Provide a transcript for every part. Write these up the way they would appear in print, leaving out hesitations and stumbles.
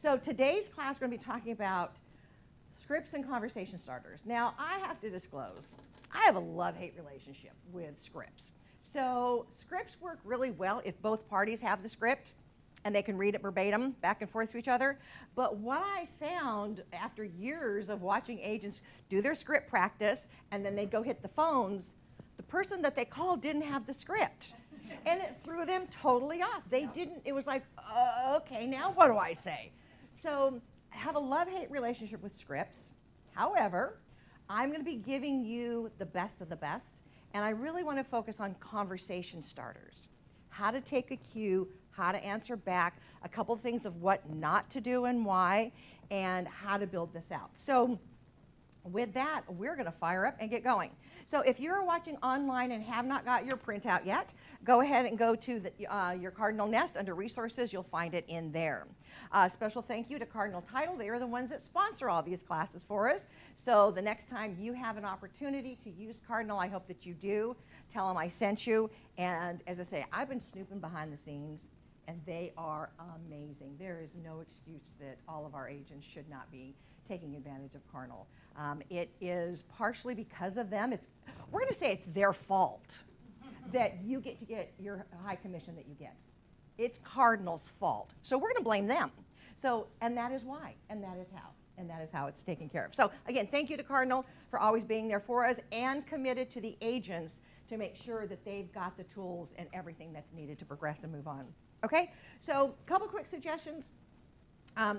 So today's class, we're going to be talking about scripts and conversation starters. Now, I have to disclose, I have a love-hate relationship with scripts. So scripts work really well if both parties have the script and they can read it verbatim back and forth to each other. But what I found after years of watching agents do their script practice and then they go hit the phones, the person that they called didn't have the script. And it threw them totally off. They didn't, it was like, okay, now what do I say? So I have a love-hate relationship with scripts. However, I'm going to be giving you the best of the best, and I really want to focus on conversation starters. How to take a cue, how to answer back, a couple things of what not to do and why, and how to build this out. So with that, we're going to fire up and get going. So if you're watching online and have not got your printout yet, go ahead and go to your Cardinal Nest under Resources. You'll find it in there. Special thank you to Cardinal Title. They are the ones that sponsor all these classes for us. So the next time you have an opportunity to use Cardinal, I hope that you do. Tell them I sent you. And as I say, I've been snooping behind the scenes, and they are amazing. There is no excuse that all of our agents should not be taking advantage of Cardinal. It is partially because of them. We're going to say it's their fault that you get your high commission that you get. It's Cardinal's fault. So we're going to blame them. So, and that is why, and that is how it's taken care of. So again, thank you to Cardinal for always being there for us and committed to the agents to make sure that they've got the tools and everything that's needed to progress and move on. Okay, so a couple quick suggestions.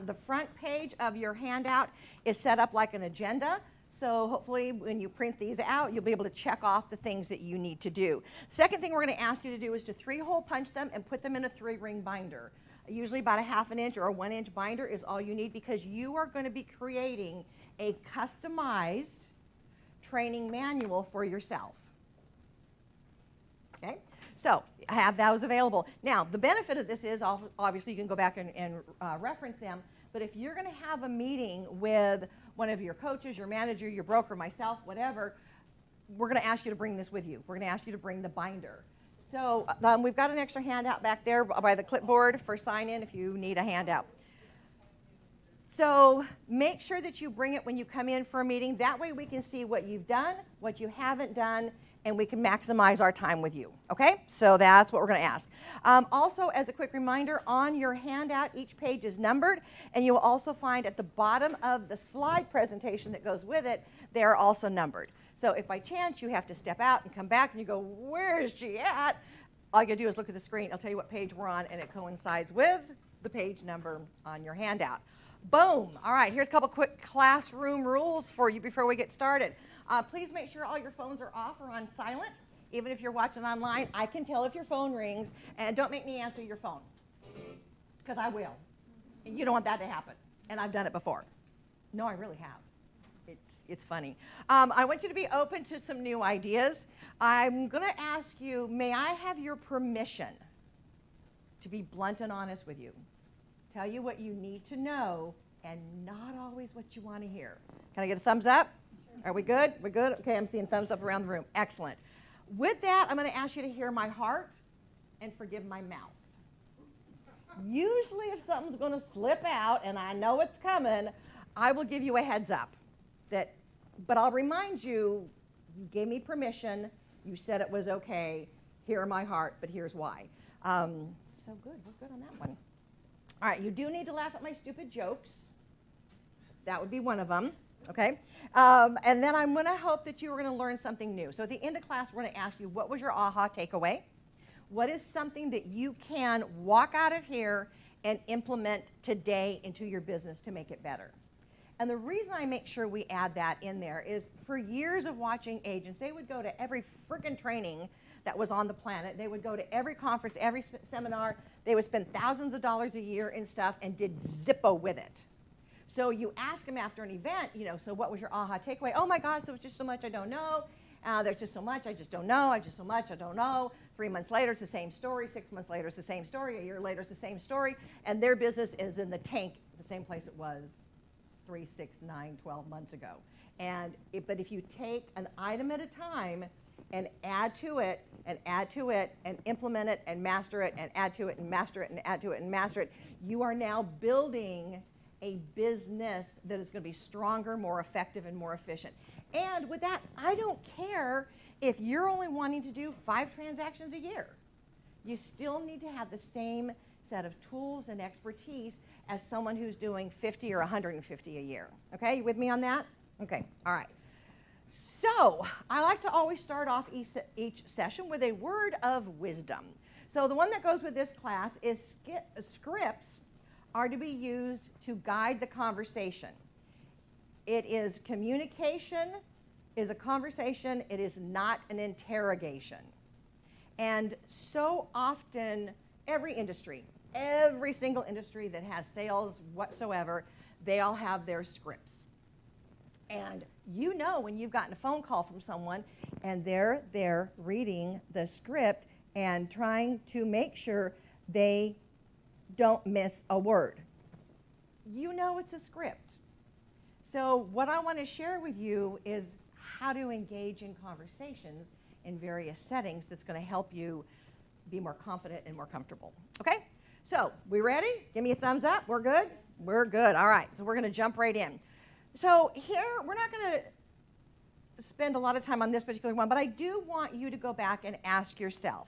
The front page of your handout is set up like an agenda. So hopefully when you print these out, you'll be able to check off the things that you need to do. Second thing we're going to ask you to do is to 3-hole punch them and put them in a 3-ring binder. Usually about a 1/2 inch or a 1-inch binder is all you need, because you are going to be creating a customized training manual for yourself. Okay? So have those available. Now, the benefit of this is obviously you can go back and reference them, but if you're going to have a meeting with one of your coaches, your manager, your broker, myself, whatever, we're going to ask you to bring this with you. We're going to ask you to bring the binder. So we've got an extra handout back there by the clipboard for sign-in if you need a handout. So make sure that you bring it when you come in for a meeting. That way we can see what you've done, what you haven't done, and we can maximize our time with you, okay? So that's what we're going to ask. Also, as a quick reminder, on your handout, each page is numbered, and you will also find at the bottom of the slide presentation that goes with it, they are also numbered. So if by chance you have to step out and come back and you go, where is she at? All you got to do is look at the screen. I'll tell you what page we're on, and it coincides with the page number on your handout. Boom. All right, here's a couple quick classroom rules for you before we get started. Please make sure all your phones are off or on silent. Even if you're watching online, I can tell if your phone rings. And don't make me answer your phone, because I will. And you don't want that to happen. And I've done it before. No, I really have. It's funny. I want you to be open to some new ideas. I'm going to ask you, may I have your permission to be blunt and honest with you? Tell you what you need to know and not always what you want to hear. Can I get a thumbs up? Are we good? We're good? Okay, I'm seeing thumbs up around the room. Excellent. With that, I'm going to ask you to hear my heart and forgive my mouth. Usually if something's going to slip out and I know it's coming, I will give you a heads up. But I'll remind you, you gave me permission, you said it was okay, hear my heart, but here's why. So good, we're good on that one. All right, you do need to laugh at my stupid jokes. That would be one of them. Okay, and then I'm going to hope that you are going to learn something new. So at the end of class, we're going to ask you, what was your aha takeaway? What is something that you can walk out of here and implement today into your business to make it better? And the reason I make sure we add that in there is for years of watching agents, they would go to every freaking training that was on the planet. They would go to every conference, every seminar. They would spend thousands of dollars a year in stuff and did Zippo with it. So you ask them after an event, so what was your aha takeaway? Oh my gosh, there was just so much I don't know. There's just so much I just don't know. I just so much I don't know. 3 months later, it's the same story. 6 months later, it's the same story. A year later, it's the same story. And their business is in the tank, the same place it was 3, 6, 9, 12 months ago. But if you take an item at a time and add to it and add to it and implement it and master it and add to it and master it and add to it and master it, you are now building a business that is going to be stronger, more effective, and more efficient. And with that, I don't care if you're only wanting to do 5 transactions a year. You still need to have the same set of tools and expertise as someone who's doing 50 or 150 a year. Okay, you with me on that? Okay, all right. So I like to always start off each session with a word of wisdom. So the one that goes with this class is scripts are to be used to guide the conversation. It is communication, is a conversation, it is not an interrogation. And so often, every industry, every single industry that has sales whatsoever, they all have their scripts. And you know when you've gotten a phone call from someone and they're there reading the script and trying to make sure they don't miss a word. You know it's a script. So what I want to share with you is how to engage in conversations in various settings that's going to help you be more confident and more comfortable. Okay? So, we ready? Give me a thumbs up. We're good? We're good. All right. So we're going to jump right in. So here, we're not going to spend a lot of time on this particular one, but I do want you to go back and ask yourself,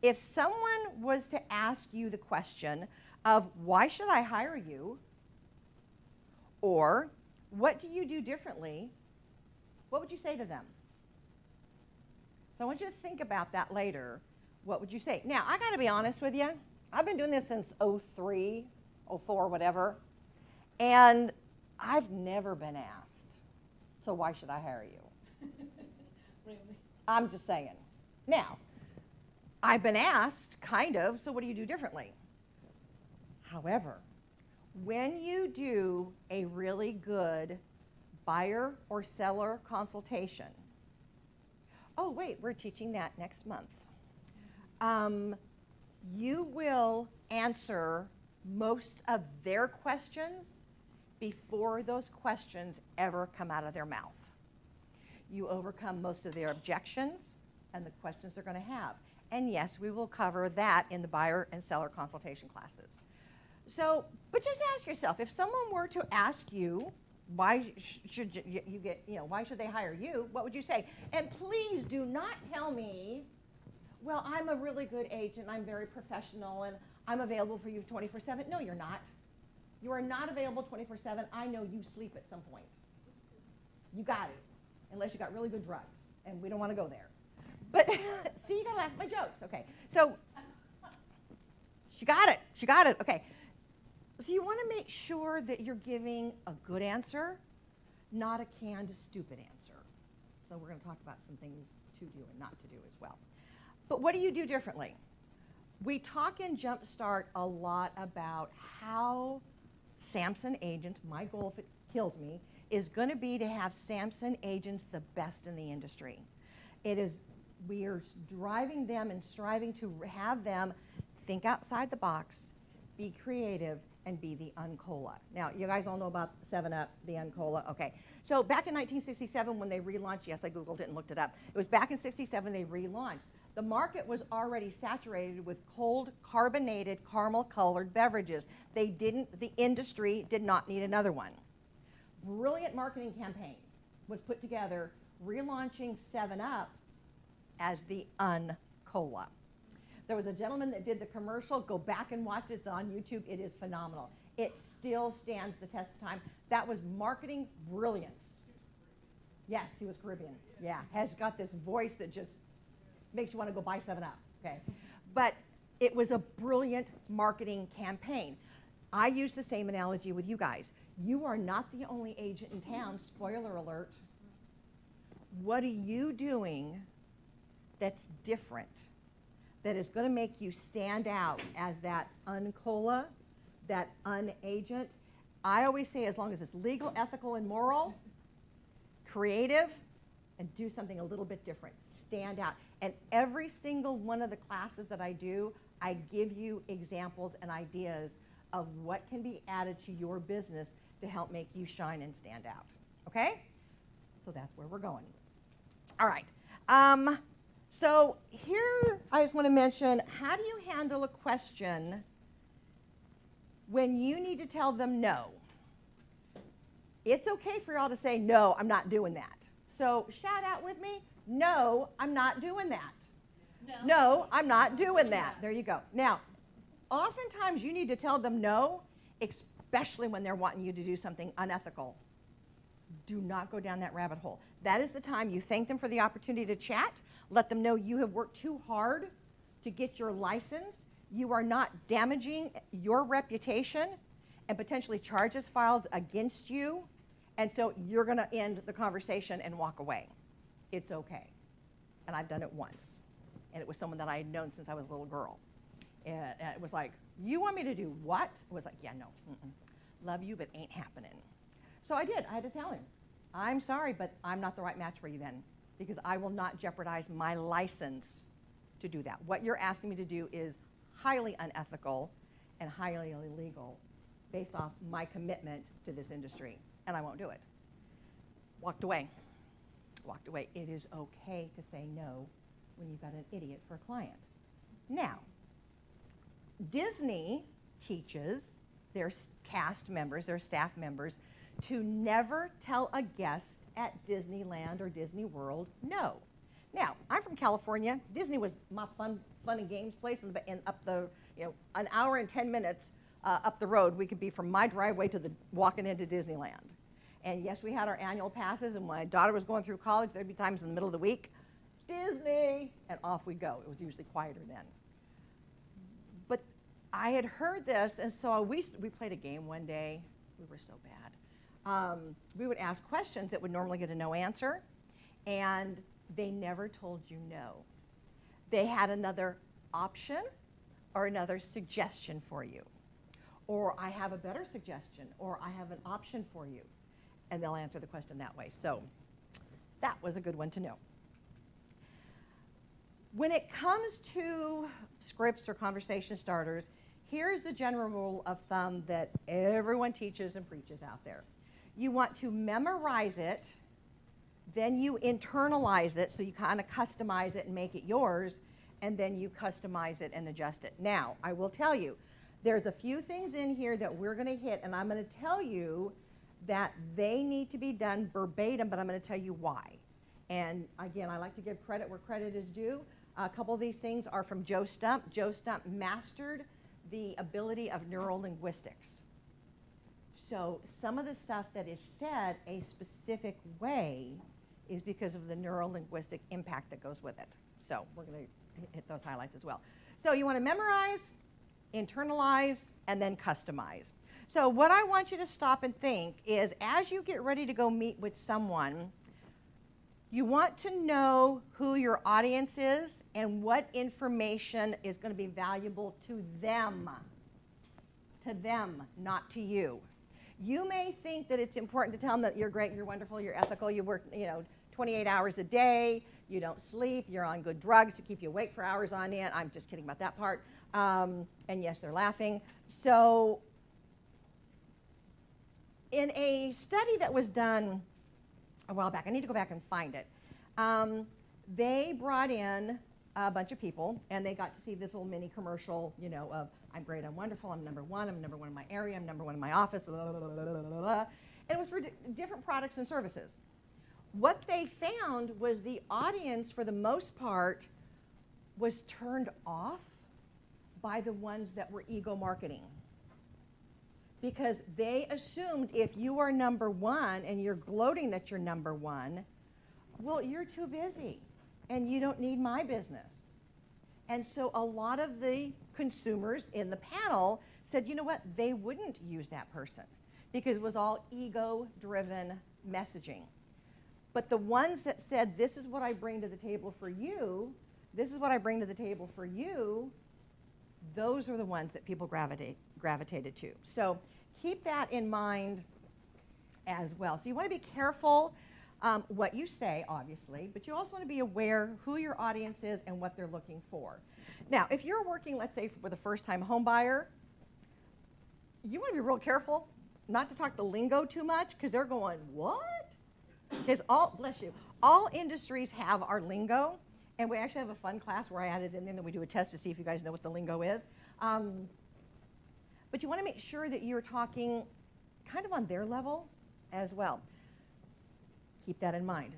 if someone was to ask you the question of, why should I hire you? Or, what do you do differently? What would you say to them? So I want you to think about that later. What would you say? Now, I got to be honest with you. I've been doing this since 03, 04, whatever. And I've never been asked, so why should I hire you? Really? I'm just saying. Now, I've been asked, kind of, so what do you do differently? However, when you do a really good buyer or seller consultation, oh, wait, we're teaching that next month. You will answer most of their questions before those questions ever come out of their mouth. You overcome most of their objections and the questions they're going to have. And yes, we will cover that in the buyer and seller consultation classes. So, but just ask yourself, if someone were to ask you, why should you get, why should they hire you? What would you say? And please do not tell me, well, I'm a really good agent, I'm very professional, and I'm available for you 24/7. No, you're not. You are not available 24/7. I know you sleep at some point. You got it, unless you got really good drugs, and we don't want to go there. But see, you gotta laugh at my jokes. Okay, so she got it. She got it. Okay. So you want to make sure that you're giving a good answer, not a canned, stupid answer. So we're going to talk about some things to do and not to do as well. But what do you do differently? We talk in Jumpstart a lot about how Samson agents, my goal if it kills me, is going to be to have Samson agents the best in the industry. We are driving them and striving to have them think outside the box, be creative, and be the Uncola. Now, you guys all know about 7-Up, the Uncola. Okay. So back in 1967 when they relaunched, yes, I Googled it and looked it up. It was back in 67 they relaunched. The market was already saturated with cold, carbonated, caramel-colored beverages. The industry did not need another one. Brilliant marketing campaign was put together relaunching 7-Up as the Uncola. There was a gentleman that did the commercial. Go back and watch it. It's on YouTube. It is phenomenal. It still stands the test of time. That was marketing brilliance. Yes, he was Caribbean. Yeah, has got this voice that just makes you want to go buy 7-Up. Okay, but it was a brilliant marketing campaign. I use the same analogy with you guys. You are not the only agent in town. Spoiler alert. What are you doing that's different, that is going to make you stand out as that Uncola, that unagent? I always say, as long as it's legal, ethical, and moral, creative, and do something a little bit different. Stand out. And every single one of the classes that I do, I give you examples and ideas of what can be added to your business to help make you shine and stand out. Okay? So that's where we're going. All right. So here I just want to mention, how do you handle a question when you need to tell them no? It's okay for y'all to say, no, I'm not doing that. So shout out with me, no, I'm not doing that. No, I'm not doing that. There you go. Now, oftentimes you need to tell them no, especially when they're wanting you to do something unethical. Do not go down that rabbit hole. That is the time you thank them for the opportunity to chat. Let them know you have worked too hard to get your license. You are not damaging your reputation and potentially charges filed against you. And so you're going to end the conversation and walk away. It's okay. And I've done it once. And it was someone that I had known since I was a little girl. And it was like, you want me to do what? It was like, yeah, no. Love you, but ain't happening. So I did. I had to tell him, I'm sorry, but I'm not the right match for you then, because I will not jeopardize my license to do that. What you're asking me to do is highly unethical and highly illegal based off my commitment to this industry, and I won't do it. Walked away. Walked away. It is okay to say no when you've got an idiot for a client. Now, Disney teaches their cast members, their staff members, to never tell a guest at Disneyland or Disney World no. Now, I'm from California. Disney was my fun and games place, and up the, an hour and 10 minutes up the road, we could be from my driveway to walking into Disneyland. And yes, we had our annual passes, and when my daughter was going through college, there'd be times in the middle of the week, Disney, and off we go. It was usually quieter then. But I had heard this, and so we played a game one day. We were so bad. We would ask questions that would normally get a no answer, and they never told you no. They had another option or another suggestion for you. Or I have a better suggestion, or I have an option for you. And they'll answer the question that way. So that was a good one to know. When it comes to scripts or conversation starters, here's the general rule of thumb that everyone teaches and preaches out there. You want to memorize it, then you internalize it, so you kind of customize it and make it yours, and then you customize it and adjust it. Now, I will tell you, there's a few things in here that we're going to hit, and I'm going to tell you that they need to be done verbatim, but I'm going to tell you why. And again, I like to give credit where credit is due. A couple of these things are from Joe Stump. Joe Stump mastered the ability of neurolinguistics. So some of the stuff that is said a specific way is because of the neurolinguistic impact that goes with it. So we're going to hit those highlights as well. So you want to memorize, internalize, and then customize. So what I want you to stop and think is, as you get ready to go meet with someone, you want to know who your audience is and what information is going to be valuable to them, not to you. You may think that it's important to tell them that you're great, you're wonderful, you're ethical, you work 28 hours a day, you don't sleep, you're on good drugs to keep you awake for hours on end. I'm just kidding about that part. And yes, they're laughing. So in a study that was done a while back, I need to go back and find it, they brought in a bunch of people, and they got to see this little mini commercial, of I'm great, I'm wonderful, I'm number one in my area, I'm number one in my office, blah, blah, blah, blah, blah, blah, blah. And it was for different products and services. What they found was the audience, for the most part, was turned off by the ones that were ego marketing. Because they assumed if you are number one and you're gloating that you're number one, well, you're too busy and you don't need my business. And so a lot of the consumers in the panel said, you know what, they wouldn't use that person because it was all ego-driven messaging. But the ones that said, this is what I bring to the table for you, this is what I bring to the table for you, those are the ones that people gravitated to. So keep that in mind as well. So you want to be careful what you say, obviously, but you also want to be aware who your audience is and what they're looking for. Now, if you're working, let's say, with a first-time home buyer, you want to be real careful not to talk the lingo too much because they're going, what? Because bless you, All industries have our lingo, and we actually have a fun class where I added in there, and then we do a test to see if you guys know what the lingo is. But you want to make sure that you're talking kind of on their level as well. Keep that in mind.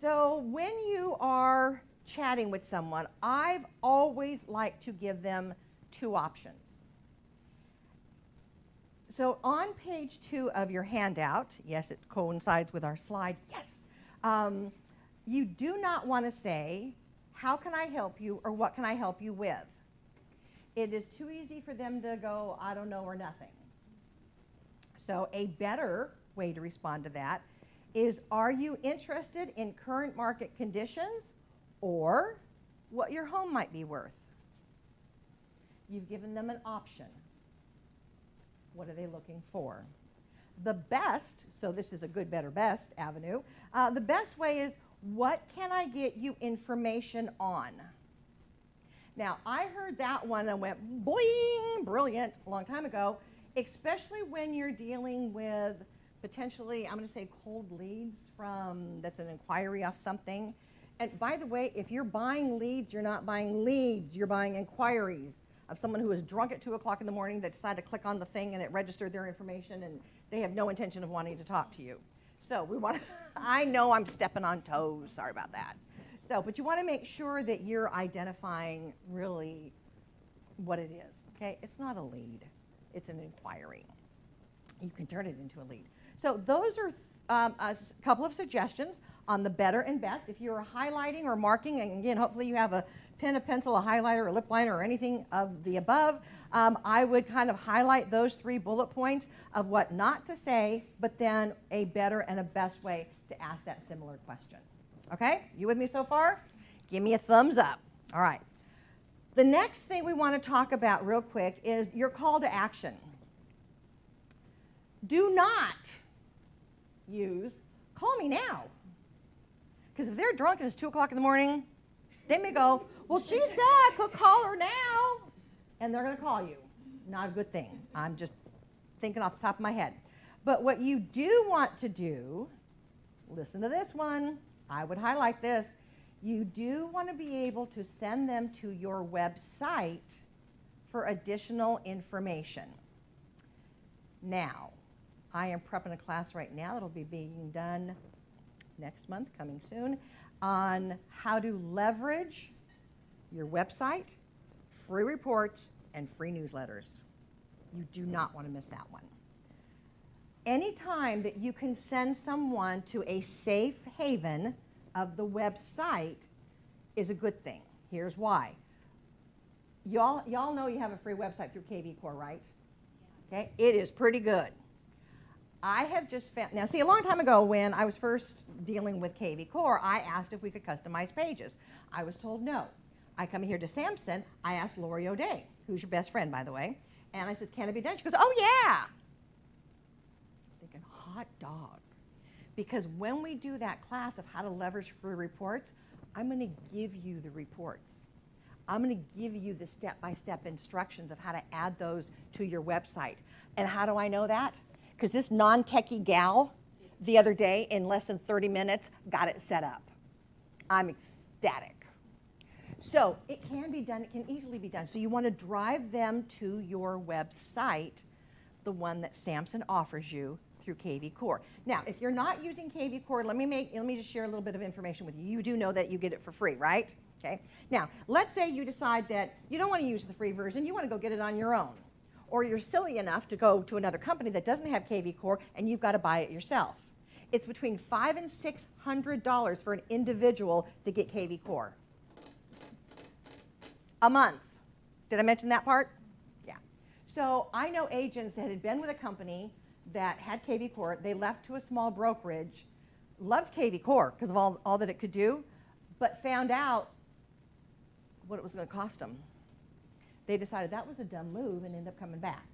So when you are chatting with someone, I've always liked to give them two options. So on page 2 of your handout, yes, it coincides with our slide, yes, you do not want to say, how can I help you, or what can I help you with? It is too easy for them to go, I don't know, or nothing. So a better way to respond to that is, are you interested in current market conditions or what your home might be worth? You've given them an option. What are they looking for? The best, so this is a good, better, best avenue, the best way is, what can I get you information on? Now, I heard that one and went, boing, brilliant, a long time ago, especially when you're dealing with potentially, I'm going to say cold leads that's an inquiry off something. And by the way, if you're buying leads, you're not buying leads, you're buying inquiries of someone who was drunk at 2 o'clock in the morning that decided to click on the thing and it registered their information and they have no intention of wanting to talk to you. So we want to, I know I'm stepping on toes, sorry about that. So, but you want to make sure that you're identifying really what it is, okay? It's not a lead, it's an inquiry. You can turn it into a lead. So those are a couple of suggestions on the better and best. If you're highlighting or marking, and again, hopefully you have a pen, a pencil, a highlighter, a lip liner, or anything of the above, I would kind of highlight those 3 bullet points of what not to say, but then a better and a best way to ask that similar question. Okay? You with me so far? Give me a thumbs up. All right. The next thing we want to talk about real quick is your call to action. Do not use, call me now. Because if they're drunk and it's 2 o'clock in the morning, they may go, well, she said I could call her now. And they're going to call you. Not a good thing. I'm just thinking off the top of my head. But what you do want to do, listen to this one. I would highlight this. You do want to be able to send them to your website for additional information. Now, I am prepping a class right now that'll be being done next month, coming soon, on how to leverage your website, free reports, and free newsletters. You do not want to miss that one. Anytime that you can send someone to a safe haven of the website is a good thing. Here's why. Y'all know you have a free website through KV Core, right? Yeah. Okay, it is pretty good. I have just found, now see, a long time ago when I was first dealing with KV Core, I asked if we could customize pages. I was told no. I come here to Samson, I asked Lori O'Day, who's your best friend, by the way, and I said, can it be done? She goes, oh yeah. Thinking, hot dog. Because when we do that class of how to leverage free reports, I'm going to give you the reports. I'm going to give you the step-by-step instructions of how to add those to your website. And how do I know that? Because this non-techie gal the other day, in less than 30 minutes, got it set up. I'm ecstatic. So it can be done. It can easily be done. So you want to drive them to your website, the one that Samson offers you through KV Core. Now, if you're not using KV Core, let me just share a little bit of information with you. You do know that you get it for free, right? Okay. Now, let's say you decide that you don't want to use the free version. You want to go get it on your own. Or you're silly enough to go to another company that doesn't have KV Core and you've got to buy it yourself. It's between $500 and $600 for an individual to get KV Core. A month. Did I mention that part? Yeah. So I know agents that had been with a company that had KV Core. They left to a small brokerage, loved KV Core because of all that it could do, but found out what it was going to cost them. They decided that was a dumb move and ended up coming back.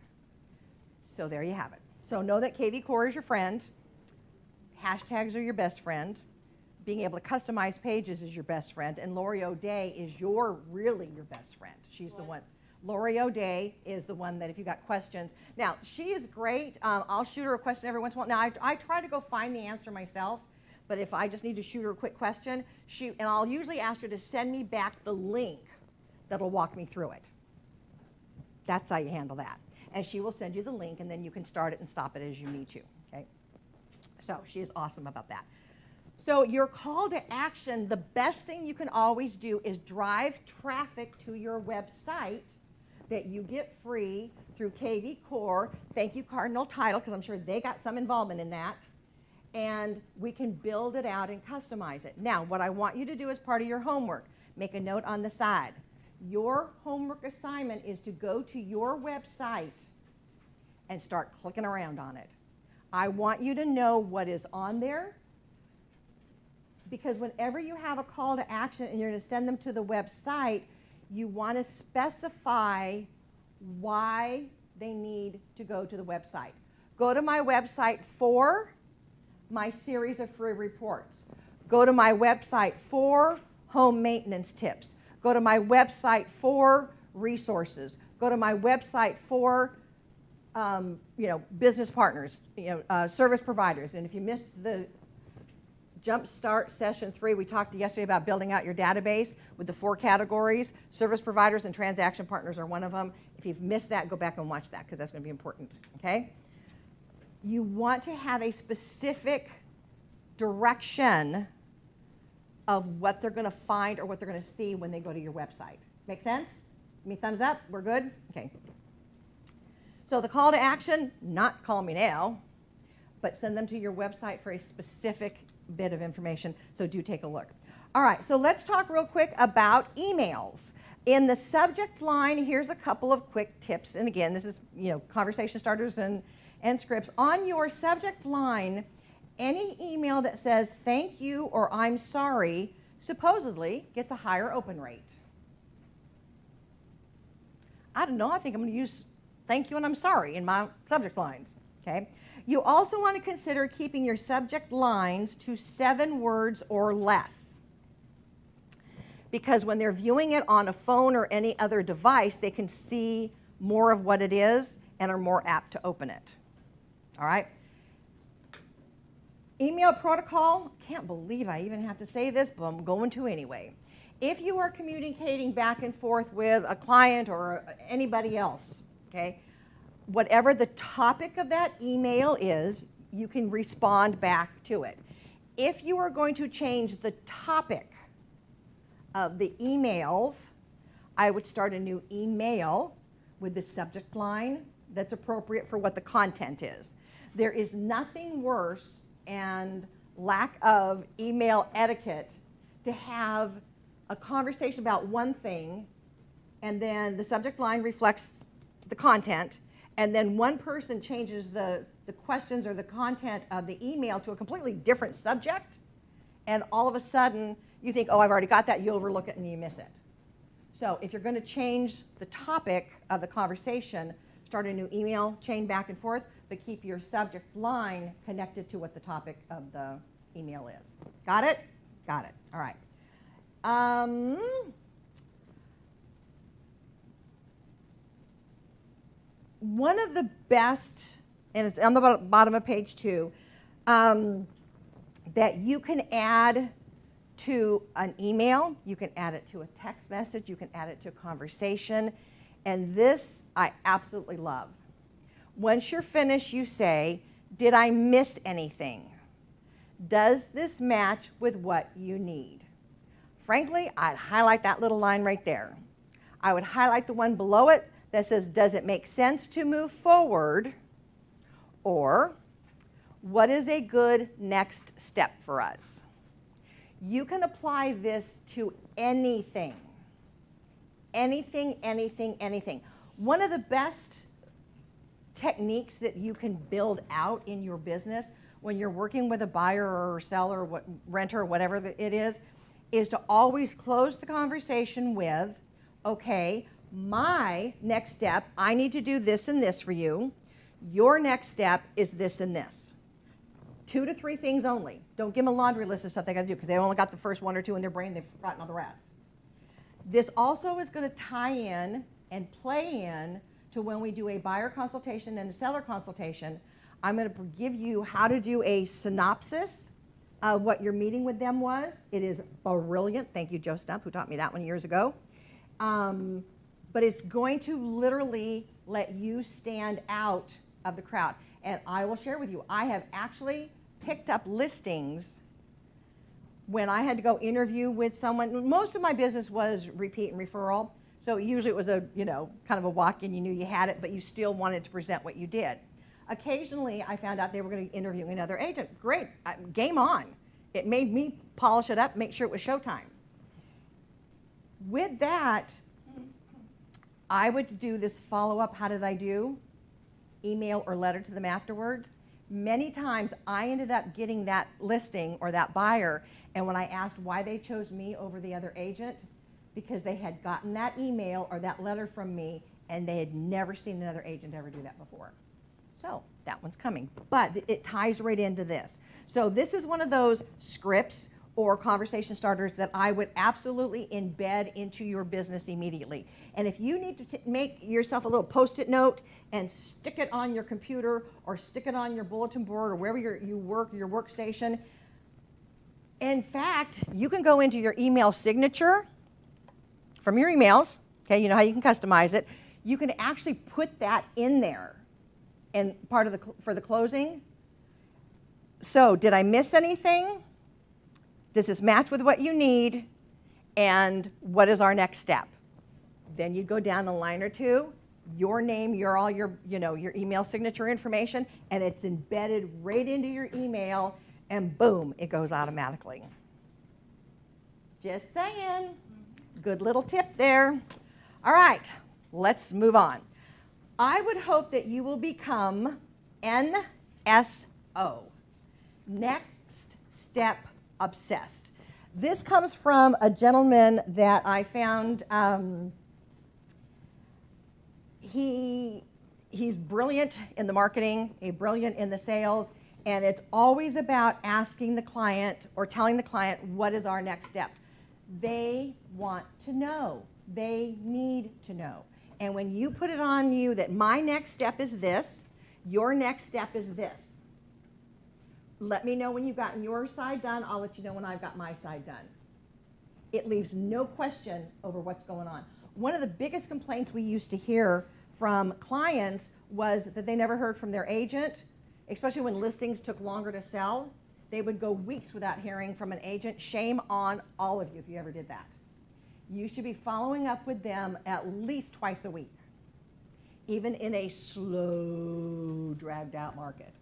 So there you have it. So know that KV Core is your friend. Hashtags are your best friend. Being able to customize pages is your best friend. And Lori O'Day is really your best friend. She's the one. Lori O'Day is the one that if you got questions. Now, she is great. I'll shoot her a question every once in a while. Now, I try to go find the answer myself, But if I just need to shoot her a quick question, and I'll usually ask her to send me back the link that'll walk me through it. That's how you handle that. And she will send you the link, and then you can start it and stop it as you need to. Okay? So she is awesome about that. So your call to action, the best thing you can always do is drive traffic to your website that you get free through KV Core. Thank you, Cardinal Title, because I'm sure they got some involvement in that. And we can build it out and customize it. Now, what I want you to do as part of your homework, make a note on the side. Your homework assignment is to go to your website and start clicking around on it. I want you to know what is on there, because whenever you have a call to action and you're going to send them to the website, you want to specify why they need to go to the website. Go to my website for my series of free reports. Go to my website for home maintenance tips. Go to my website for resources. Go to my website for business partners, service providers. And if you missed the Jumpstart Session 3, we talked yesterday about building out your database with the 4 categories. Service providers and transaction partners are one of them. If you've missed that, go back and watch that, because that's going to be important. Okay? You want to have a specific direction of what they're going to find or what they're going to see when they go to your website. Make sense? Give me a thumbs up. We're good? Okay. So the call to action, not call me now, but send them to your website for a specific bit of information. So do take a look. All right, so let's talk real quick about emails. In the subject line, here's a couple of quick tips. And again, this is conversation starters and scripts. On your subject line, any email that says thank you or I'm sorry supposedly gets a higher open rate. I don't know, I think I'm going to use thank you and I'm sorry in my subject lines. Okay. You also want to consider keeping your subject lines to 7 words or less, because when they're viewing it on a phone or any other device, they can see more of what it is and are more apt to open it. All right? Email protocol, can't believe I even have to say this, but I'm going to anyway. If you are communicating back and forth with a client or anybody else, okay, whatever the topic of that email is, you can respond back to it. If you are going to change the topic of the emails, I would start a new email with the subject line that's appropriate for what the content is. There is nothing worse and lack of email etiquette to have a conversation about one thing, and then the subject line reflects the content, and then one person changes the questions or the content of the email to a completely different subject, and all of a sudden you think, oh, I've already got that, you overlook it and you miss it. So if you're going to change the topic of the conversation, start a new email chain back and forth, but keep your subject line connected to what the topic of the email is. Got it? Got it. All right. One of the best, and it's on the bottom of page 2, that you can add to an email, you can add it to a text message, you can add it to a conversation, and this I absolutely love. Once you're finished, you say, did I miss anything? Does this match with what you need? Frankly, I'd highlight that little line right there. I would highlight the one below it that says, does it make sense to move forward? Or, what is a good next step for us? You can apply this to anything. Anything, anything, anything. One of the best techniques that you can build out in your business when you're working with a buyer or seller, renter, whatever it is to always close the conversation with, okay, my next step, I need to do this and this for you. Your next step is this and this. 2 to 3 things only. Don't give them a laundry list of stuff they got to do, because they only got the first 1 or 2 in their brain. They've forgotten all the rest. This also is going to tie in and play in to when we do a buyer consultation and a seller consultation. I'm going to give you how to do a synopsis what your meeting with them was. It is brilliant. Thank you, Joe Stump, who taught me that one years ago. But it's going to literally let you stand out of the crowd. And I will share with you, I have actually picked up listings when I had to go interview with someone. Most of my business was repeat and referral. So usually it was a, kind of a walk-in. You knew you had it, but you still wanted to present what you did. Occasionally, I found out they were going to be interviewing another agent. Great, game on. It made me polish it up, make sure it was showtime. With that, I would do this follow-up, how did I do? Email or letter to them afterwards. Many times, I ended up getting that listing or that buyer, and when I asked why they chose me over the other agent, because they had gotten that email or that letter from me, and they had never seen another agent ever do that before. So that one's coming, but it ties right into this. So this is one of those scripts or conversation starters that I would absolutely embed into your business immediately. And if you need to make yourself a little post-it note and stick it on your computer or stick it on your bulletin board or wherever you work, your workstation, in fact, you can go into your email signature from your emails. Okay, you know how you can customize it. You can actually put that in there and part of for the closing. So did I miss anything? Does this match with what you need? And what is our next step? Then you go down a line or two, your name, your email signature information, and it's embedded right into your email, and boom, it goes automatically. Just saying. Good little tip there. All right, let's move on. I would hope that you will become NSO, Next Step Obsessed. This comes from a gentleman that I found. He's brilliant in the marketing, brilliant in the sales, and it's always about asking the client or telling the client what is our next step. They want to know. They need to know. And when you put it on you that my next step is this, your next step is this. Let me know when you've gotten your side done. I'll let you know when I've got my side done. It leaves no question over what's going on. One of the biggest complaints we used to hear from clients was that they never heard from their agent, especially when listings took longer to sell. They would go weeks without hearing from an agent. Shame on all of you if you ever did that. You should be following up with them at least twice a week, even in a slow, dragged out market.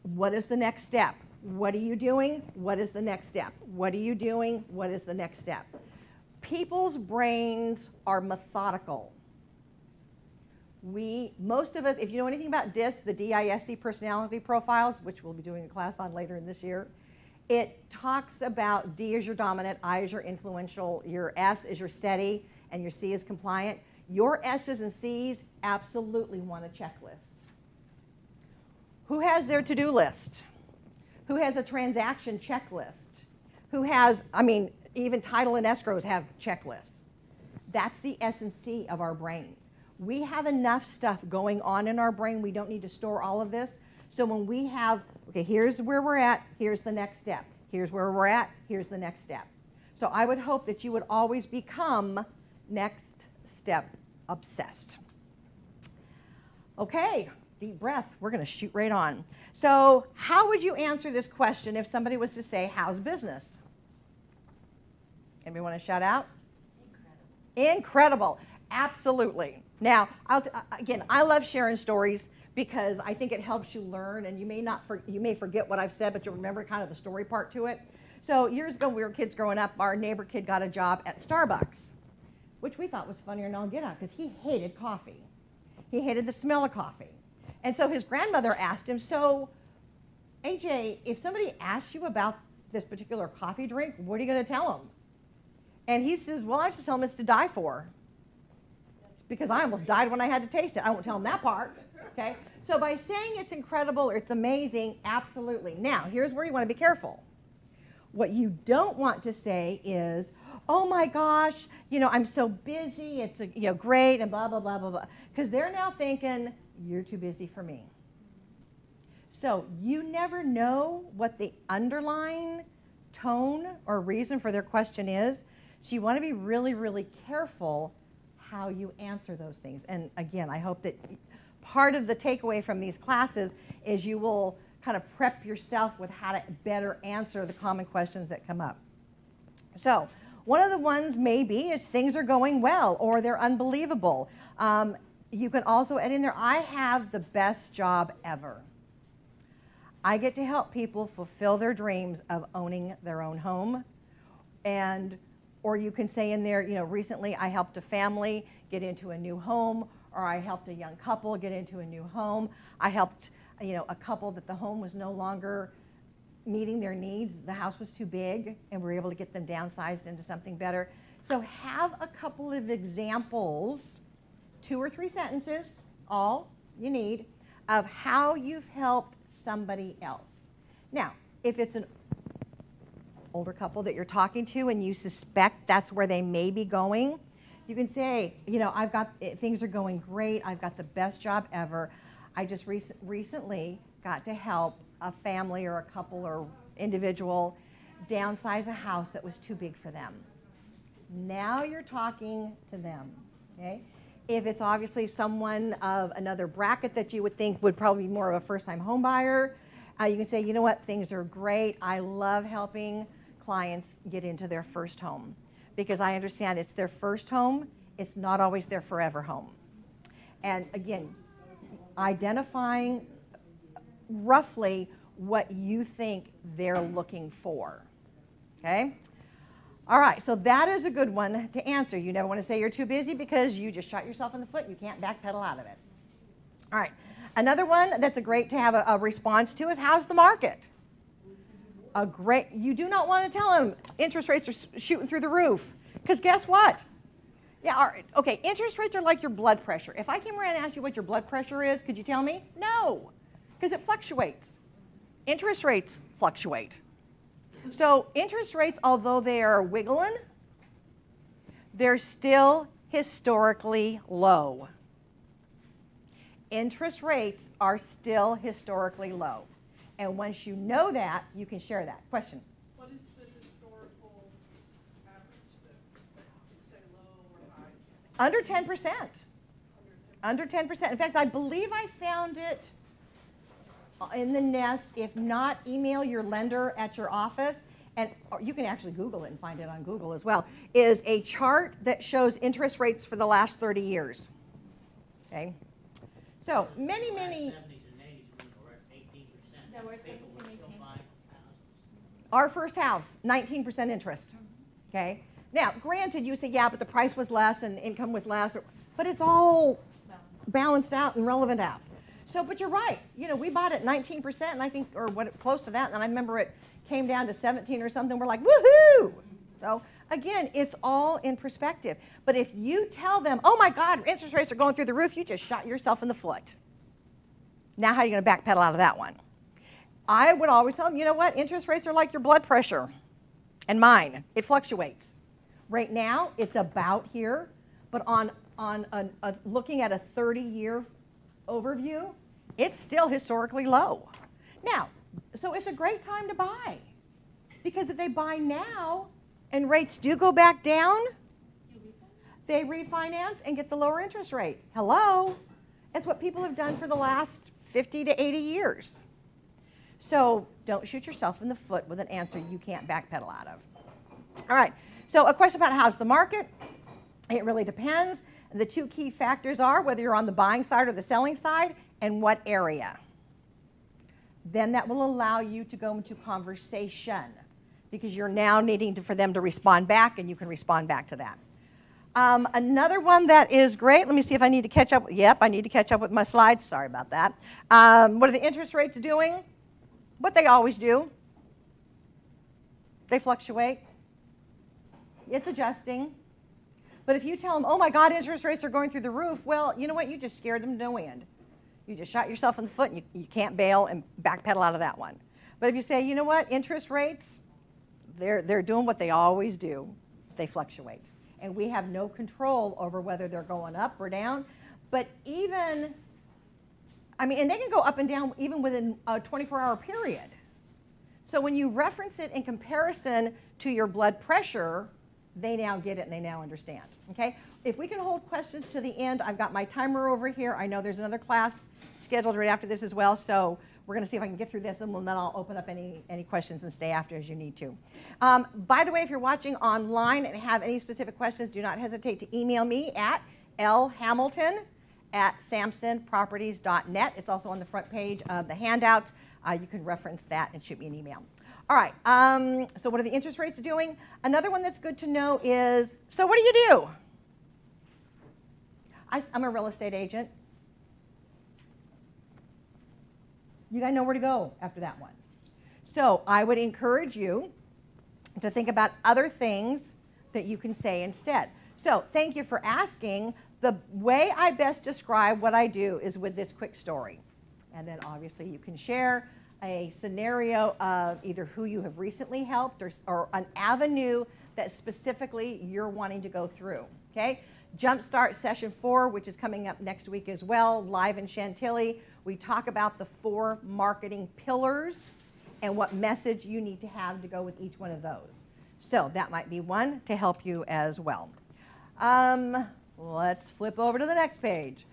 What is the next step? What are you doing? What is the next step? What are you doing? What is the next step? People's brains are methodical. Most of us, if you know anything about DISC, the DISC personality profiles, which we'll be doing a class on later in this year, it talks about D is your dominant, I is your influential, your S is your steady, and your C is compliant. Your S's and C's absolutely want a checklist. Who has their to-do list? Who has a transaction checklist? Who has, even title and escrows have checklists. That's the S and C of our brains. We have enough stuff going on in our brain. We don't need to store all of this. So when we have, okay, here's where we're at, here's the next step. Here's where we're at, here's the next step. So I would hope that you would always become next step obsessed. Okay, deep breath. We're going to shoot right on. So how would you answer this question if somebody was to say, how's business? Anybody want to shout out? Incredible. Incredible. Absolutely. Now, again, I love sharing stories because I think it helps you learn, and you may forget what I've said, but you'll remember kind of the story part to it. So years ago, when we were kids growing up, our neighbor kid got a job at Starbucks, which we thought was funnier than all get out because he hated coffee. He hated the smell of coffee. And so his grandmother asked him, so AJ, if somebody asks you about this particular coffee drink, what are you going to tell them? And he says, well, I just tell them it's to die for, because I almost died when I had to taste it. I won't tell them that part, okay? So by saying it's incredible or it's amazing, absolutely. Now, here's where you want to be careful. What you don't want to say is, oh my gosh, I'm so busy, it's great, and blah, blah, blah, blah, blah. Because they're now thinking, you're too busy for me. So you never know what the underlying tone or reason for their question is. So you want to be really, really careful how you answer those things. And again, I hope that part of the takeaway from these classes is you will kind of prep yourself with how to better answer the common questions that come up. So one of the ones may be is things are going well or they're unbelievable. You can also add in there, I have the best job ever. I get to help people fulfill their dreams of owning their own home. Or you can say in there, recently I helped a family get into a new home, or I helped a young couple get into a new home. I helped, a couple that the home was no longer meeting their needs. The house was too big, and we were able to get them downsized into something better. So have a couple of examples, 2 or 3 sentences, all you need, of how you've helped somebody else. Now, if it's an older couple that you're talking to and you suspect that's where they may be going, you can say, things are going great. I've got the best job ever. I just recently got to help a family or a couple or individual downsize a house that was too big for them. Now you're talking to them, okay? If it's obviously someone of another bracket that you would think would probably be more of a first-time home buyer, you can say, you know what, things are great. I love helping clients get into their first home because I understand it's their first home. It's not always their forever home. And again, identifying roughly what you think they're looking for, okay? All right, so that is a good one to answer. You never want to say you're too busy because you just shot yourself in the foot. You can't backpedal out of it. All right, another one that's great to have a response to is how's the market? You do not want to tell them interest rates are shooting through the roof because guess what? Yeah, okay, interest rates are like your blood pressure. If I came around and asked you what your blood pressure is, could you tell me? No, because it fluctuates. Interest rates fluctuate. So interest rates, although they are wiggling, they're still historically low. Interest rates are still historically low. And once you know that, you can share that. Question? What is the historical average that you say low or high? Under 10%. Under 10%. In fact, I believe I found it in the nest. If not, email your lender at your office, and you can actually Google it and find it on Google as well, is a chart that shows interest rates for the last 30 years. Okay? So many. Our first house, 19% interest. Okay? Now, granted, you say, yeah, but the price was less and income was less, but it's all balanced out and relevant out. So, but you're right. We bought it 19%, and I think, or what, close to that, and I remember it came down to 17 or something. We're like, woohoo! So, again, it's all in perspective. But if you tell them, oh my God, interest rates are going through the roof, you just shot yourself in the foot. Now how are you going to backpedal out of that one? I would always tell them, you know what, interest rates are like your blood pressure and mine. It fluctuates. Right now, it's about here, but on looking at a 30-year overview, it's still historically low. Now, so it's a great time to buy because if they buy now and rates do go back down, they refinance and get the lower interest rate. Hello? That's what people have done for the last 50 to 80 years. So don't shoot yourself in the foot with an answer you can't backpedal out of. All right, so a question about how's the market. It really depends. The 2 key factors are whether you're on the buying side or the selling side and what area. Then that will allow you to go into conversation because you're now needing for them to respond back, and you can respond back to that. Another one that is great, let me see if I need to catch up. Yep, I need to catch up with my slides. Sorry about that. What are the interest rates doing? What they always do. They fluctuate. It's adjusting. But if you tell them, oh my God, interest rates are going through the roof, well, you know what? You just scared them to no end. You just shot yourself in the foot, and you can't bail and backpedal out of that one. But if you say, you know what, interest rates, they're doing what they always do. They fluctuate. And we have no control over whether they're going up or down. But even I mean, and they can go up and down even within a 24-hour period. So when you reference it in comparison to your blood pressure, they now get it and they now understand, okay? If we can hold questions to the end, I've got my timer over here. I know there's another class scheduled right after this as well, so we're going to see if I can get through this, and then I'll open up any questions and stay after as you need to. By the way, if you're watching online and have any specific questions, do not hesitate to email me at lhamilton@samsonproperties.net. It's also on the front page of the handouts. You can reference that and shoot me an email. All right, so what are the interest rates doing? Another one that's good to know is, so what do you do? I'm a real estate agent. You guys know where to go after that one. So I would encourage you to think about other things that you can say instead. So thank you for asking. The way I best describe what I do is with this quick story. And then obviously you can share a scenario of either who you have recently helped or an avenue that specifically you're wanting to go through, okay? Jumpstart Session 4, which is coming up next week as well, live in Chantilly. We talk about the 4 marketing pillars and what message you need to have to go with each one of those. So that might be one to help you as well. Let's flip over to the next page.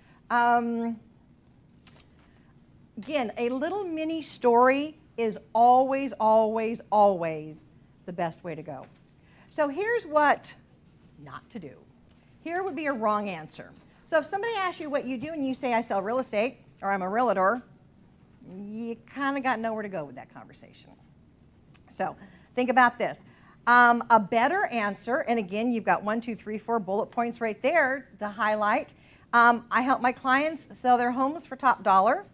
Again, a little mini story is always, always, always the best way to go. So here's what not to do. Here would be a wrong answer. So if somebody asks you what you do and you say, I sell real estate, or I'm a realtor, you kind of got nowhere to go with that conversation. So think about this. A better answer, and again, you've got 1, 2, 3, 4 bullet points right there to highlight. I help my clients sell their homes for top dollar.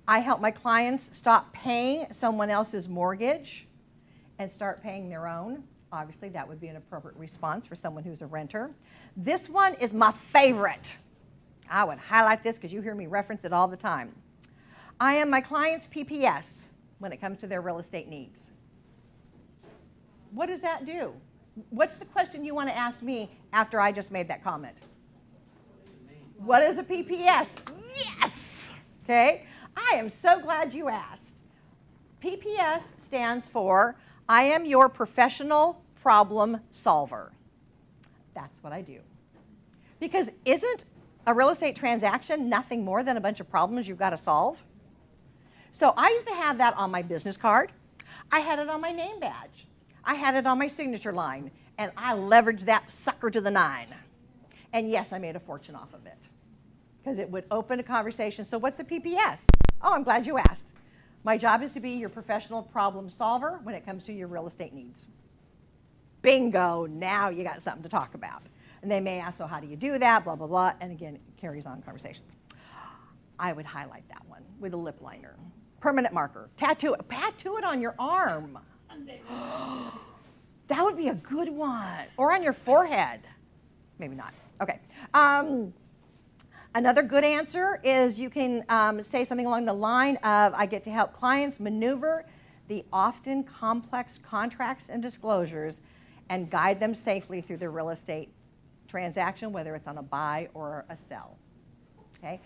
I help my clients stop paying someone else's mortgage and start paying their own. Obviously, that would be an appropriate response for someone who's a renter. This one is my favorite. I would highlight this because you hear me reference it all the time. I am my client's PPS when it comes to their real estate needs. What does that do? What's the question you want to ask me after I just made that comment? What is a PPS? Yes! Okay. I am so glad you asked. PPS stands for I am your professional problem solver. That's what I do. Because isn't a real estate transaction nothing more than a bunch of problems you've got to solve? So I used to have that on my business card. I had it on my name badge. I had it on my signature line. And I leveraged that sucker to the 9. And yes, I made a fortune off of it. Because it would open a conversation. So what's a PPS? Oh, I'm glad you asked. My job is to be your professional problem solver when it comes to your real estate needs. Bingo, now you got something to talk about. And they may ask, so how do you do that, blah, blah, blah. And again, it carries on conversations. I would highlight that one with a lip liner. Permanent marker, tattoo it on your arm. That would be a good one. Or on your forehead. Maybe not. Okay. Another good answer is you can say something along the line of, I get to help clients maneuver the often complex contracts and disclosures and guide them safely through their real estate transaction, whether it's on a buy or a sell. Okay?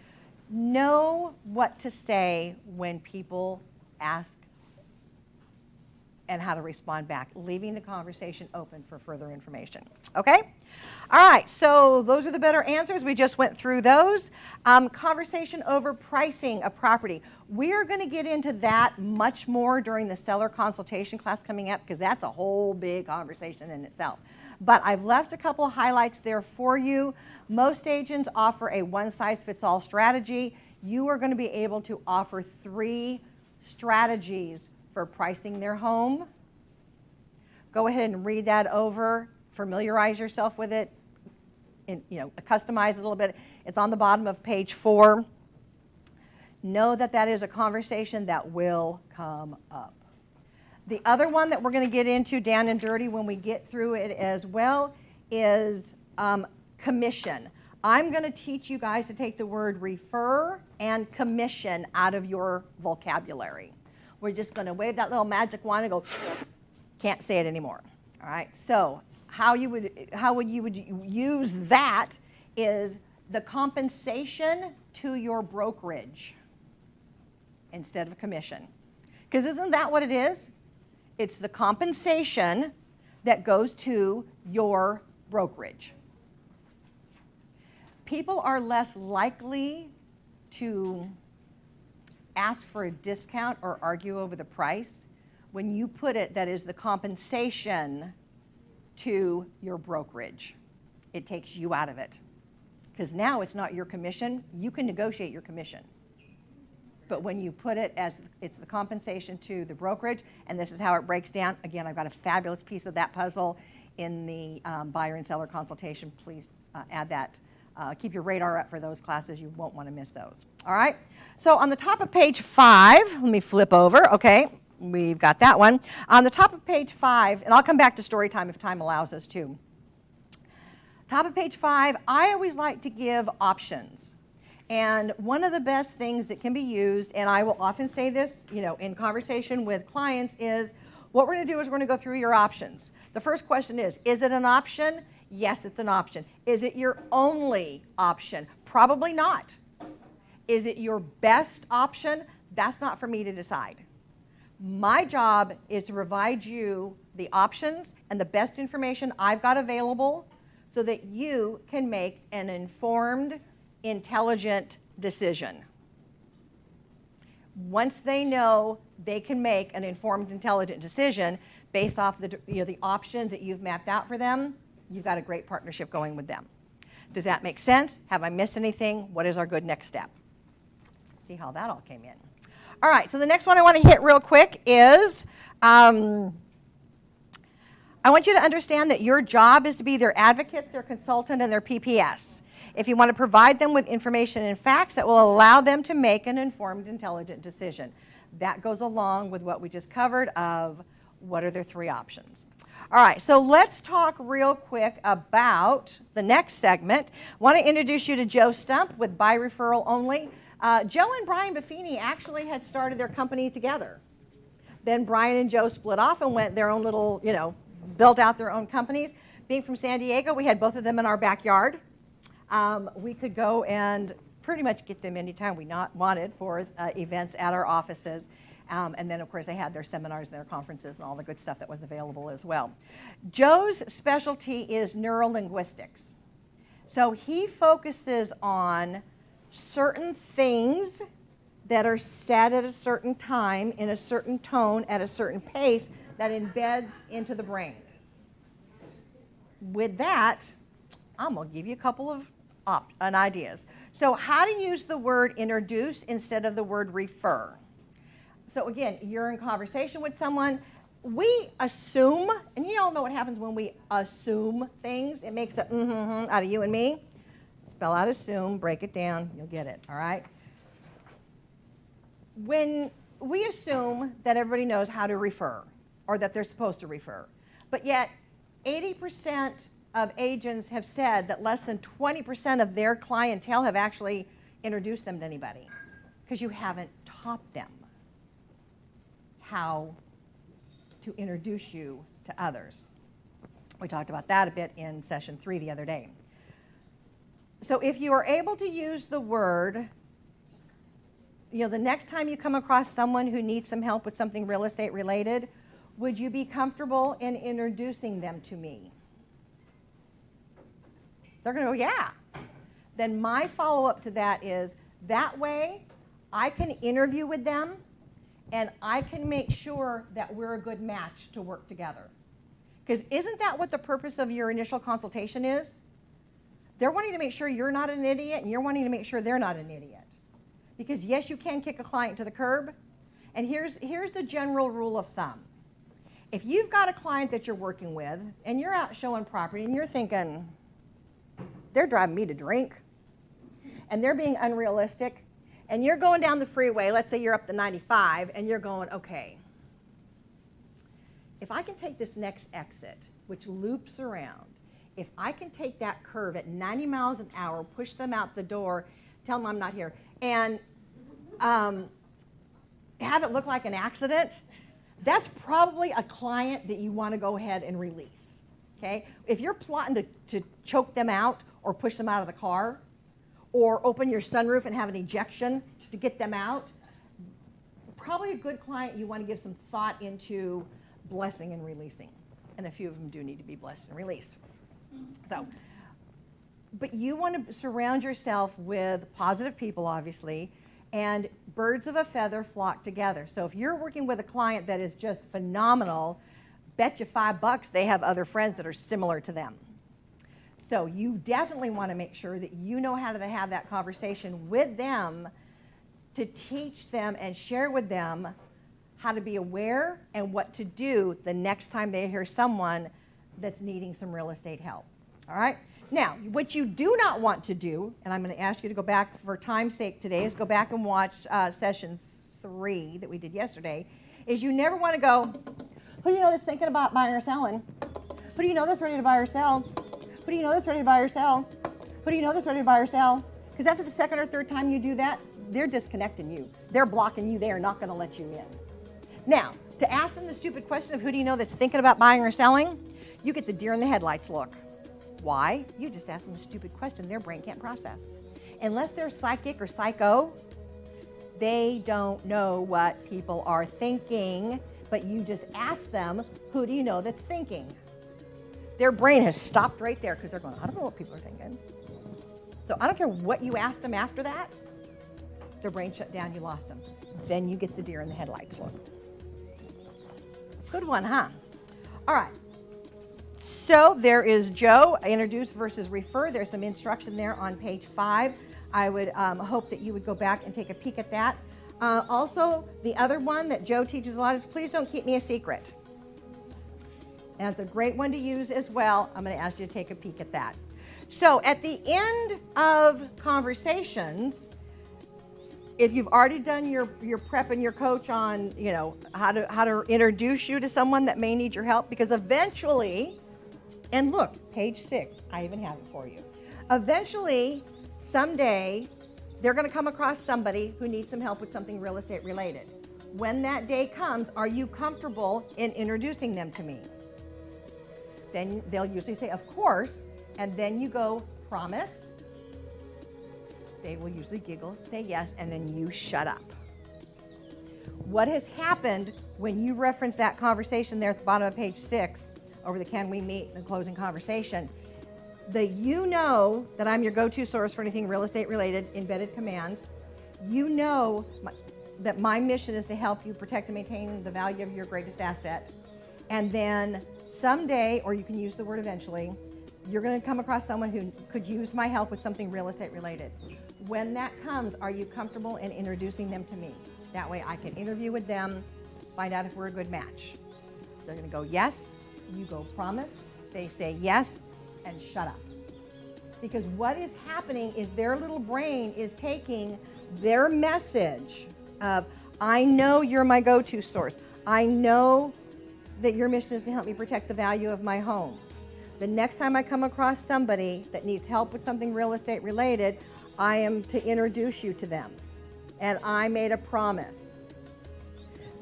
Know what to say when people ask and how to respond back, leaving the conversation open for further information. Okay? All right, so those are the better answers. We just went through those. Conversation over pricing a property. We are going to get into that much more during the seller consultation class coming up because that's a whole big conversation in itself. But I've left a couple of highlights there for you. Most agents offer a one-size-fits-all strategy. You are going to be able to offer 3 strategies for pricing their home. Go ahead and read that over, familiarize yourself with it, and, customize it a little bit. It's on the bottom of page 4. Know that that is a conversation that will come up. The other one that we're going to get into down and dirty when we get through it as well is commission. I'm going to teach you guys to take the word refer and commission out of your vocabulary. We're just going to wave that little magic wand and go, can't say it anymore. All right. So how you would use that is the compensation to your brokerage. instead of commission. Because isn't that what it is? It's the compensation that goes to your brokerage. People are less likely to ask for a discount or argue over the price when you put it that is the compensation to your brokerage. It takes you out of it. Because now it's not your commission. You can negotiate your commission. But when you put it as it's the compensation to the brokerage, and this is how it breaks down. Again, I've got a fabulous piece of that puzzle in the buyer and seller consultation. Please add that. Keep your radar up for those classes. You won't want to miss those. All right? So on the top of page 5, let me flip over. Okay, we've got that one. On the top of page 5, and I'll come back to story time if time allows us to. Top of page 5, I always like to give options. And one of the best things that can be used, and I will often say this, in conversation with clients, is what we're going to do is we're going to go through your options. The first question is it an option? Yes, it's an option. Is it your only option? Probably not. Is it your best option? That's not for me to decide. My job is to provide you the options and the best information I've got available so that you can make an informed, intelligent decision. Once they know they can make an informed, intelligent decision based off the options that you've mapped out for them, you've got a great partnership going with them. Does that make sense? Have I missed anything? What is our good next step? See how that all came in. All right, so the next one I want to hit real quick is I want you to understand that your job is to be their advocate, their consultant, and their PPS. If you want to provide them with information and facts that will allow them to make an informed, intelligent decision. That goes along with what we just covered of what are their 3 options. All right, so let's talk real quick about the next segment. I want to introduce you to Joe Stump with By Referral Only. Joe and Brian Buffini actually had started their company together. Then Brian and Joe split off and went their own little, built out their own companies. Being from San Diego, we had both of them in our backyard. We could go and pretty much get them anytime we wanted for events at our offices. And then, of course, they had their seminars and their conferences and all the good stuff that was available as well. Joe's specialty is neurolinguistics. So he focuses on certain things that are said at a certain time, in a certain tone, at a certain pace, that embeds into the brain. With that, I'm going to give you a couple of ideas. So how to use the word introduce instead of the word refer. So again, you're in conversation with someone. We assume, and you all know what happens when we assume things. It makes a out of you and me. Spell out assume, break it down, you'll get it, all right? When we assume that everybody knows how to refer, or that they're supposed to refer, but yet 80% of agents have said that less than 20% of their clientele have actually introduced them to anybody, because you haven't taught them how to introduce you to others. We talked about that a bit in session 3 the other day. So if you are able to use the word, the next time you come across someone who needs some help with something real estate related, would you be comfortable in introducing them to me? They're going to go, yeah. Then my follow-up to that is, that way I can interview with them and I can make sure that we're a good match to work together. Because isn't that what the purpose of your initial consultation is? They're wanting to make sure you're not an idiot, and you're wanting to make sure they're not an idiot. Because yes, you can kick a client to the curb. And here's the general rule of thumb. If you've got a client that you're working with, and you're out showing property, and you're thinking, they're driving me to drink, and they're being unrealistic, and you're going down the freeway, let's say you're up the 95, and you're going, okay, if I can take this next exit, which loops around, if I can take that curve at 90 miles an hour, push them out the door, tell them I'm not here, and have it look like an accident, that's probably a client that you want to go ahead and release. Okay? If you're plotting to choke them out or push them out of the car or open your sunroof and have an ejection to get them out, probably a good client you want to give some thought into blessing and releasing. And a few of them do need to be blessed and released. So, but you want to surround yourself with positive people, obviously, and birds of a feather flock together. So if you're working with a client that is just phenomenal, bet you $5 they have other friends that are similar to them. So you definitely want to make sure that you know how to have that conversation with them to teach them and share with them how to be aware and what to do the next time they hear someone that's needing some real estate help. All right? Now, what you do not want to do, and I'm going to ask you to go back for time's sake today, is go back and watch session 3 that we did yesterday, is you never want to go, who do you know that's thinking about buying or selling? Who do you know that's ready to buy or sell? Who do you know that's ready to buy or sell? Who do you know that's ready to buy or sell? Because after the second or third time you do that, they're disconnecting you. They're blocking you. They are not going to let you in. Now, to ask them the stupid question of who do you know that's thinking about buying or selling, you get the deer in the headlights look. Why? You just asked them a stupid question their brain can't process. Unless they're psychic or psycho, they don't know what people are thinking, but you just ask them, who do you know that's thinking? Their brain has stopped right there because they're going, I don't know what people are thinking. So I don't care what you asked them after that. Their brain shut down, you lost them. Then you get the deer in the headlights look. Good one, huh? All right. So there is Joe, introduce versus refer. There's some instruction there on page 5. I would hope that you would go back and take a peek at that. Also, the other one that Joe teaches a lot is please don't keep me a secret. And it's a great one to use as well. I'm going to ask you to take a peek at that. So at the end of conversations, if you've already done your prep and your coach on, you know, how to introduce you to someone that may need your help, because eventually, and look, page 6, I even have it for you. Eventually, someday, they're going to come across somebody who needs some help with something real estate related. When that day comes, are you comfortable in introducing them to me? Then they'll usually say, of course, and then you go, promise. They will usually giggle, say yes, and then you shut up. What has happened when you reference that conversation there at the bottom of page 6 over the can we meet in the closing conversation, that you know that I'm your go-to source for anything real estate related, embedded command. You know that my mission is to help you protect and maintain the value of your greatest asset. And then someday, or you can use the word eventually, you're going to come across someone who could use my help with something real estate related. When that comes, are you comfortable in introducing them to me? That way I can interview with them, find out if we're a good match. They're going to go yes, you go promise, they say yes, and shut up. Because what is happening is their little brain is taking their message of, I know you're my go-to source. I know that your mission is to help me protect the value of my home. The next time I come across somebody that needs help with something real estate related, I am to introduce you to them. And I made a promise.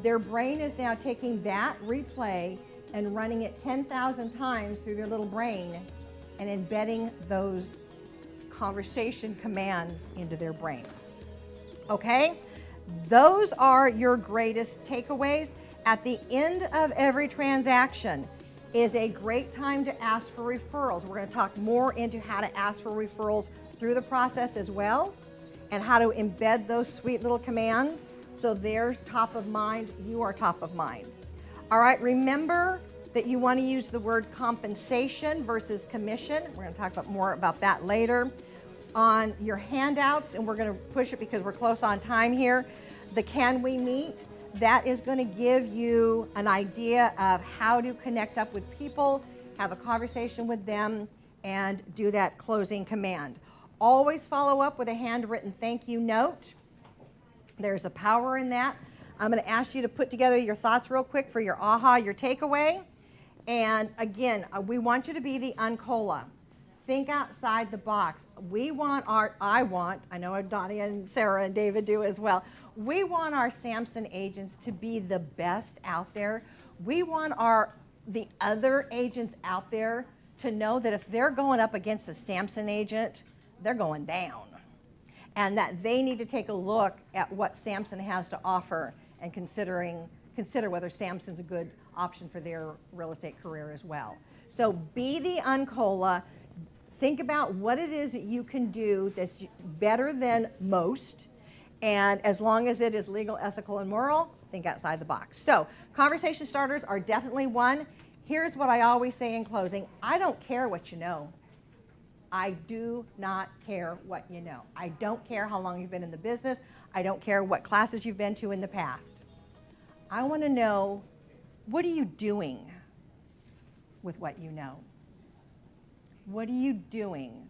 Their brain is now taking that replay and running it 10,000 times through their little brain and embedding those conversation commands into their brain. Okay? Those are your greatest takeaways. At the end of every transaction is a great time to ask for referrals. We're going to talk more into how to ask for referrals through the process as well, and how to embed those sweet little commands so they're top of mind, you are top of mind. All right, remember that you want to use the word compensation versus commission. We're going to talk more about that later. On your handouts, and we're going to push it because we're close on time here, the Can We Meet? That is going to give you an idea of how to connect up with people, have a conversation with them, and do that closing command. Always follow up with a handwritten thank you note. There's a power in that. I'm going to ask you to put together your thoughts real quick for your aha, your takeaway. And again, we want you to be the Uncola. Think outside the box. I know Donnie and Sarah and David do as well. We want our Samson agents to be the best out there. We want the other agents out there to know that if they're going up against a Samson agent, they're going down. And that they need to take a look at what Samson has to offer and consider whether Samson's a good option for their real estate career as well. So be the Uncola. Think about what it is that you can do that's better than most, and as long as it is legal, ethical, and moral, think outside the box. So conversation starters are definitely one. Here's what I always say in closing. I don't care what you know. I do not care what you know. I don't care how long you've been in the business. I don't care what classes you've been to in the past. I want to know, what are you doing with what you know? What are you doing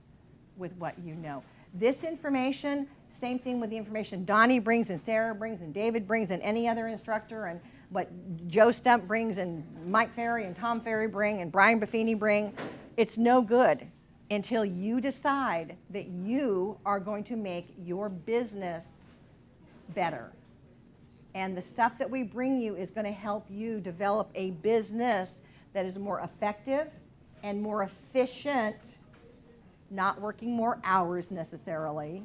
with what you know? This information, same thing with the information Donnie brings and Sarah brings and David brings and any other instructor, and what Joe Stump brings and Mike Ferry and Tom Ferry bring and Brian Buffini bring. It's no good until you decide that you are going to make your business better. And the stuff that we bring you is going to help you develop a business that is more effective and more efficient, not working more hours necessarily,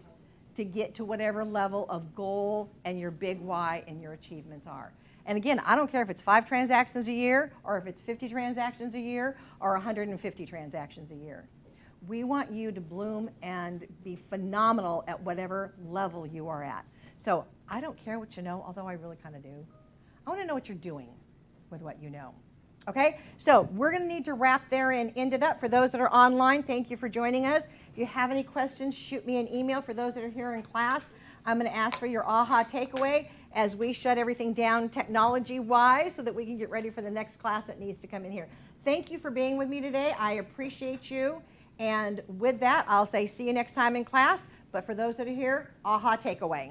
to get to whatever level of goal and your big why and your achievements are. And again, I don't care if it's 5 transactions a year or if it's 50 transactions a year or 150 transactions a year. We want you to bloom and be phenomenal at whatever level you are at. So I don't care what you know, although I really kind of do. I want to know what you're doing with what you know. Okay, so we're going to need to wrap there and end it up. For those that are online, thank you for joining us. If you have any questions, shoot me an email. For those that are here in class, I'm going to ask for your aha takeaway as we shut everything down technology-wise so that we can get ready for the next class that needs to come in here. Thank you for being with me today. I appreciate you. And with that, I'll say see you next time in class. But for those that are here, aha takeaway.